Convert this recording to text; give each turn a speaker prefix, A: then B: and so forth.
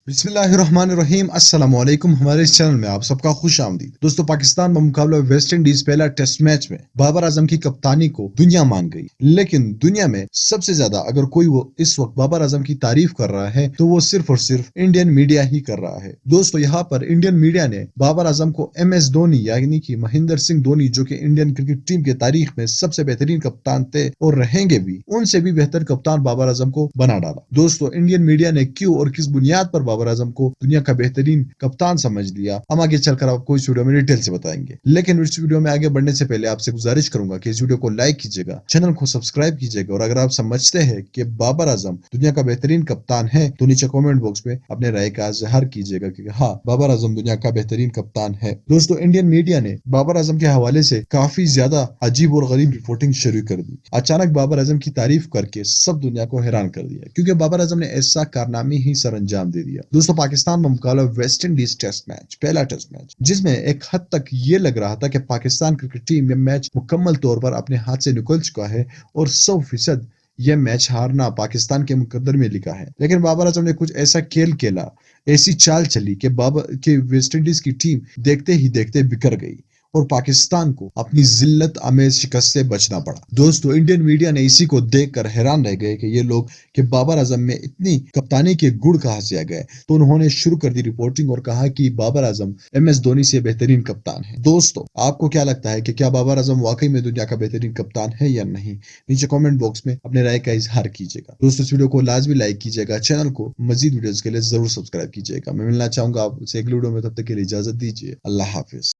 A: بسم اللہ الرحمن الرحیم، السلام علیکم۔ ہمارے اس چینل میں آپ سب کا خوش آمدید۔ دوستو، پاکستان بمقابلہ ویسٹ انڈیز پہلا ٹیسٹ میچ میں بابر اعظم کی کپتانی کو دنیا مان گئی، لیکن دنیا میں سب سے زیادہ اگر کوئی وہ اس وقت بابر اعظم کی تعریف کر رہا ہے تو وہ صرف اور صرف انڈین میڈیا ہی کر رہا ہے۔ دوستو، یہاں پر انڈین میڈیا نے بابر اعظم کو ایم ایس دھونی یعنی کہ مہندر سنگھ دھونی، جو کہ انڈین کرکٹ ٹیم کے تاریخ میں سب سے بہترین کپتان تھے اور رہیں گے بھی، ان سے بھی بہتر کپتان بابر اعظم کو بنا ڈالا۔ دوستو، انڈین میڈیا نے کیوں اور کس بنیاد پر بابر اعظم کو دنیا کا بہترین کپتان سمجھ لیا، ہم آگے چل کر آپ کو اس ویڈیو میں ڈیٹیل سے بتائیں گے۔ لیکن اس ویڈیو میں آگے بڑھنے سے پہلے آپ سے گزارش کروں گا کہ اس ویڈیو کو لائک کیجیے گا، چینل کو سبسکرائب کیجیے گا، اور اگر آپ سمجھتے ہیں کہ بابر اعظم دنیا کا بہترین کپتان ہے تو نیچے کامنٹ باکس میں اپنے رائے کا اظہار کیجیے گا کہ ہاں، بابر اعظم دنیا کا بہترین کپتان ہے۔ دوستو، انڈین میڈیا نے بابر اعظم کے حوالے سے کافی زیادہ عجیب اور غریب رپورٹنگ شروع کر دی۔ اچانک بابر اعظم کی تعریف کر کے سب دنیا کو حیران کر دیا، کیونکہ بابر اعظم نے ایسا کارنامے ہی سر انجام دے دیا۔ دوستو، پاکستان میں مقابلہ ویسٹ انڈیز ٹیسٹ میچ، پہلا ٹیسٹ میچ، جس میں ایک حد تک یہ لگ رہا تھا کہ پاکستان کرکٹ ٹیم یہ میچ مکمل طور پر اپنے ہاتھ سے نکل چکا ہے اور 100% یہ میچ ہارنا پاکستان کے مقدر میں لکھا ہے۔ لیکن بابر اعظم نے کچھ ایسا کھیل کھیلا، ایسی چال چلی کہ ویسٹ انڈیز کی ٹیم دیکھتے ہی دیکھتے بکھر گئی اور پاکستان کو اپنی ذلت آمیز شکست سے بچنا پڑا۔ دوستو، انڈین میڈیا نے اسی کو دیکھ کر حیران رہ گئے کہ یہ لوگ کہ بابر اعظم میں اتنی کپتانی کے گڑ کہاں سے آ گئے، تو انہوں نے شروع کر دی رپورٹنگ اور کہا کہ بابر اعظم ایم ایس دھونی سے بہترین کپتان ہے۔ دوستو، آپ کو کیا لگتا ہے کہ کیا بابر اعظم واقعی میں دنیا کا بہترین کپتان ہے یا نہیں؟ نیچے کامنٹ باکس میں اپنے رائے کا اظہار کیجیے گا۔ دوستو، اس ویڈیو کو لازمی لائک کیجیے گا، چینل کو مزید ویڈیوز کے لیے ضرور سبسکرائب کیجیے گا۔ میں ملنا چاہوں گا آپ سے اگلی ویڈیو میں، تب تک کے لیے اجازت دیجیے۔ اللہ حافظ۔